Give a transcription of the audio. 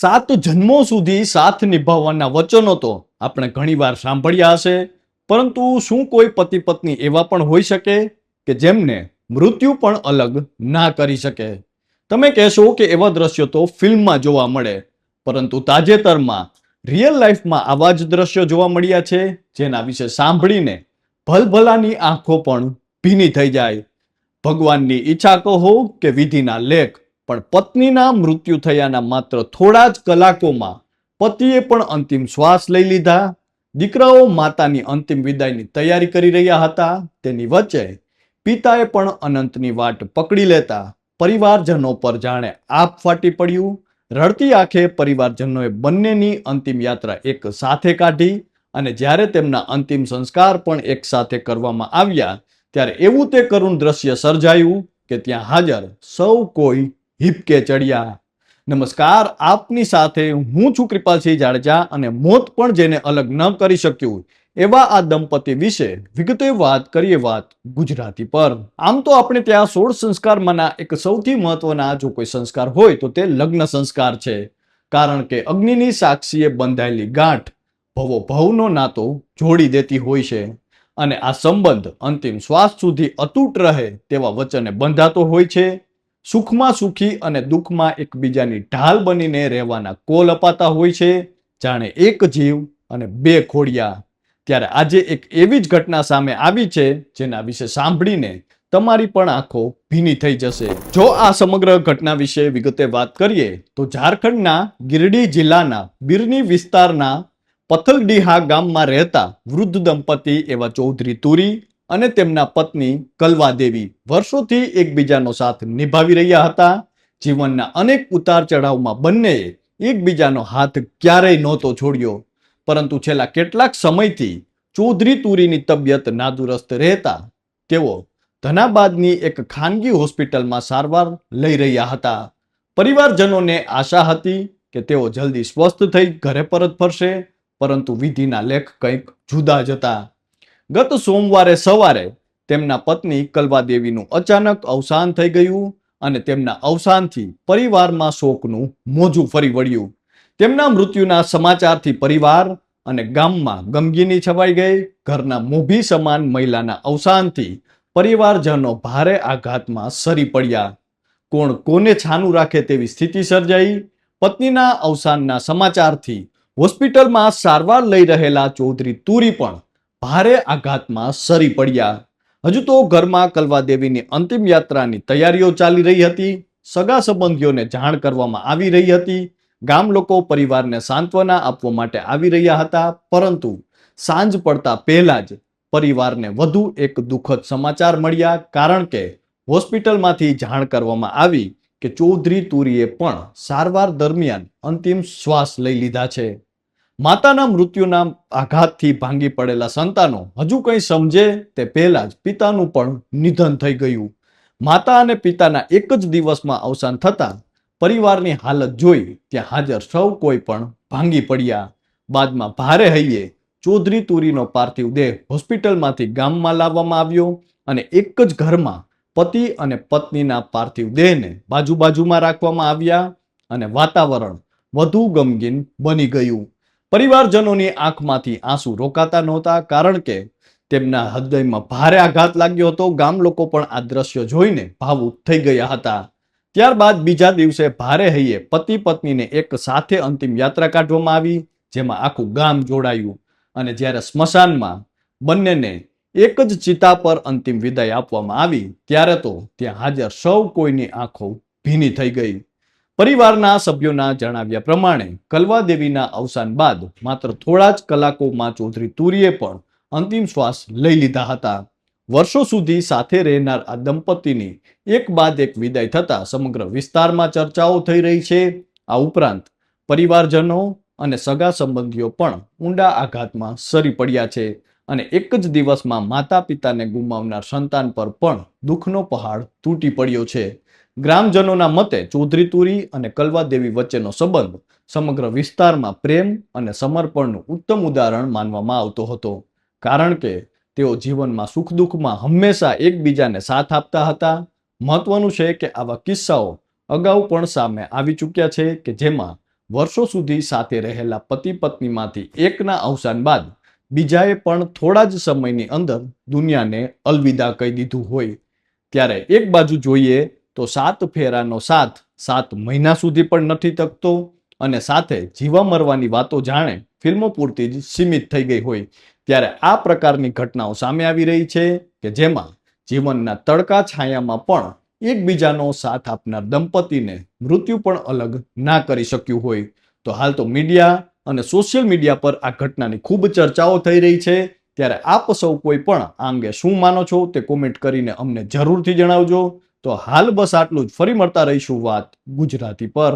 સાત જન્મો સુધી સાથ નિભાવવાના વચનો તો આપણે ઘણીવાર સાંભળ્યા હશે, પરંતુ શું કોઈ પતિ પત્ની એવા પણ હોઈ શકે કે જેમને મૃત્યુ પણ અલગ ના કરી શકે? તમે કહેશો કે એવા દ્રશ્યો તો ફિલ્મમાં જોવા મળે, પરંતુ તાજેતરમાં રિયલ લાઈફમાં આવા જ દ્રશ્યો જોવા મળ્યા છે, જેના વિશે સાંભળીને ભલભલાની આંખો પણ ભીની થઈ જાય. ભગવાનની ઈચ્છા કહો કે વિધિના લેખ, પણ પત્નીના મૃત્યુ થયાના માત્ર થોડા જ કલાકોમાં પતિએ પણ અંતિમ શ્વાસ લઈ લીધા. દીકરાઓ માતાની અંતિમ વિદાયની તૈયારી કરી રહ્યા હતા. તેની વચ્ચે પિતાએ પણ અનંતની વાટ પકડી લેતા પરિવારજનો પર જાણે આપ ફાટી પડ્યું. રડતી આંખે પરિવારજનોએ બંનેની અંતિમ યાત્રા એક સાથે કાઢી, અને જ્યારે તેમના અંતિમ સંસ્કાર પણ એક સાથે કરવામાં આવ્યા, ત્યારે એવું તે કરુણ દ્રશ્ય સર્જાયું કે ત્યાં હાજર સૌ કોઈ હિબકે ચડ્યા. નમસ્કાર, આપની સાથે હું છું કૃપાલસિંહ જાડેજા, અને મોત પણ જેને અલગ ન કરી શક્યું એવા આ દંપતી વિશે વિગતે વાત કરીએ વાત ગુજરાતી પર. આમ તો આપણે ત્યાં 16 સંસ્કારમાંના એક સૌથી મહત્વના જો કોઈ સંસ્કાર હોય તો તે લગ્ન સંસ્કાર છે. કારણ કે અગ્નિની સાક્ષીએ બંધાયેલી ગાંઠ ભવો ભવનો નાતો જોડી દેતી હોય છે, અને આ સંબંધ અંતિમ શ્વાસ સુધી અતૂટ રહે તેવા વચને બંધાતો હોય છે. સુખમાં સુખી અને દુઃખમાં એકબીજાની ઢાલ બનીને રહેવાના કોલ અપાતા હોય છે, જાણે એક જીવ અને બે ખોડિયા. ત્યારે આજે એક એવી જ ઘટના સામે આવી છે જેના વિશે સાંભળીને તમારી પણ આંખો ભીની થઈ જશે. જો આ સમગ્ર ઘટના વિશે વિગતે વાત કરીએ તો ઝારખંડના ગિરડી જિલ્લાના બિરની વિસ્તારના પથલડીહા ગામમાં રહેતા વૃદ્ધ દંપતી એવા ચૌધરી તુરી અને તેમના પત્ની કલવાદેવી વર્ષોથી એકબીજાનો સાથ નિભાવી રહ્યા હતા. જીવનના અનેક ઉતાર ચઢાવમાં બંનેએ એકબીજાનો હાથ ક્યારેય નહોતો છોડ્યો, પરંતુ છેલ્લા કેટલાક સમયથી ચૌધરી તુરીની તબિયત નાદુરસ્ત રહેતા તેઓ ધનાબાદની એક ખાનગી હોસ્પિટલમાં સારવાર લઈ રહ્યા હતા. પરિવારજનોને આશા હતી કે તેઓ જલ્દી સ્વસ્થ થઈ ઘરે પરત ફરશે, પરંતુ વિધિના લેખ કંઈક જુદા જ હતા. ગત સોમવારે સવારે તેમના પત્ની કલવાદેવીનું અચાનક અવસાન થઈ ગયું, અને તેમના અવસાનથી પરિવારમાં શોકનું મોજું ફરી વળ્યું. તેમના મૃત્યુના સમાચારથી પરિવાર અને ગામમાં ગમગીની છવાઈ ગઈ. ઘરના મોભી સમાન મહિલાના અવસાનથી પરિવારજનો ભારે આઘાતમાં સરી પડ્યા. કોણ કોને છાનું રાખે તેવી સ્થિતિ સર્જાઈ. પત્નીના અવસાનના સમાચારથી હોસ્પિટલમાં સારવાર લઈ રહેલા ચૌધરી તુરી પણ ભારે આઘાતમાં સરી પડ્યા. હજુ તો ઘરમાં કલવાદેવીની અંતિમ યાત્રાની તૈયારીઓ ચાલી રહી હતી. સગા સંબંધીઓને જાણ કરવામાં આવી રહી હતી. ગામ લોકો પરિવારને સાંત્વના આપવા માટે આવી રહ્યા હતા, પરંતુ સાંજ પડતા પહેલા જ પરિવારને વધુ એક દુઃખદ સમાચાર મળ્યા. કારણ કે હોસ્પિટલમાંથી જાણ કરવામાં આવી કે ચૌધરી તુરીએ પણ સારવાર દરમિયાન અંતિમ શ્વાસ લઈ લીધા છે. માતાના મૃત્યુના આઘાતથી ભાંગી પડેલા સંતાનો હજુ કંઈ સમજે તે પહેલા જ પિતાનું પણ નિધન થઈ ગયું. માતા અને પિતાના એક જ દિવસમાં અવસાન થતા પરિવારની હાલત જોઈ ત્યાં હાજર સૌ કોઈ પણ ભાંગી પડ્યા. બાદમાં ભારે હૈયે ચૌધરી તુરીનો પાર્થિવ દેહ હોસ્પિટલમાંથી ગામમાં લાવવામાં આવ્યો, અને એક જ ઘરમાં પતિ અને પત્નીના પાર્થિવ દેહને બાજુમાં રાખવામાં આવ્યા, અને વાતાવરણ વધુ ગમગીન બની ગયું. પરિવારજનોની આંખમાંથી આંસુ રોકાતા નહોતા, કારણ કે તેમના હૃદયમાં ભારે આઘાત લાગ્યો હતો. ગામ લોકો પણ આ દ્રશ્ય જોઈને ભાવુક થઈ ગયા હતા. ત્યારબાદ બીજા દિવસે ભારે હૈયે પતિ પત્નીને એક સાથે અંતિમ યાત્રા કાઢવામાં આવી, જેમાં આખું ગામ જોડાયું. અને જ્યારે સ્મશાનમાં બંનેને એક જ ચિતા પર અંતિમ વિદાય આપવામાં આવી, ત્યારે તો ત્યાં હાજર સૌ કોઈની આંખો ભીની થઈ ગઈ. પરિવારના સભ્યોના જણાવ્યા પ્રમાણે કલવાદેવીના અવસાન બાદ માત્ર થોડા જ કલાકોમાં ચૌધરી તુરીએ પણ અંતિમ શ્વાસ લઈ લીધા હતા. વર્ષો સુધી સાથે રહેનાર આ દંપતીની એક બાદ એક વિદાય થતા સમગ્ર વિસ્તારમાં ચર્ચાઓ થઈ રહી છે. આ ઉપરાંત પરિવારજનો અને સગા સંબંધીઓ પણ ઊંડા આઘાતમાં સરી પડ્યા છે, અને એક જ દિવસમાં માતા પિતાને ગુમાવનાર સંતાન પર પણ દુઃખનો પહાડ તૂટી પડ્યો છે. ગ્રામજનોના મતે ચૌધરી તુરી અને કલવાદેવી વચ્ચેનો સંબંધ સમગ્ર વિસ્તારમાં પ્રેમ અને સમર્પણનું ઉત્તમ ઉદાહરણ માનવામાં આવતો હતો, કારણ કે તેઓ જીવનમાં સુખ દુઃખમાં હંમેશા એકબીજાને સાથ આપતા હતા. મહત્વનું છે કે આવા કિસ્સાઓ અગાઉ પણ સામે આવી ચૂક્યા છે કે જેમાં વર્ષો સુધી સાથે રહેલા પતિ પત્નીમાંથી એકના અવસાન બાદ બીજાએ પણ થોડા જ સમયની અંદર દુનિયાને અલવિદા કહી દીધું હોય, ત્યારે એક બાજુ જોઈએ તો 7 ફેરાનો સાથ 7 મહિના સુધી પણ નથી તકતો અને સાથે જીવા મરવાની વાતો જાણે ફિલ્મો પૂરતી જ સીમિત થઈ ગઈ હોય, ત્યારે આ પ્રકારની ઘટનાઓ સામે આવી રહી છે કે જેમાં જીવનના તડકા છાયામાં પણ એકબીજાનો સાથ આપનાર દંપતીને મૃત્યુ પણ અલગ ના કરી શક્યું હોય. તો હાલ તો મીડિયા અને સોશિયલ મીડિયા પર આ ઘટનાની ખૂબ ચર્ચાઓ થઈ રહી છે, ત્યારે આપ સૌ કોઈ પણ આ અંગે શું માનો છો તે કોમેન્ટ કરીને અમને જરૂરથી જણાવજો. તો હાલ બસ આટલું જ. ફરી મળતા રહીશું વાત ગુજરાતી પર.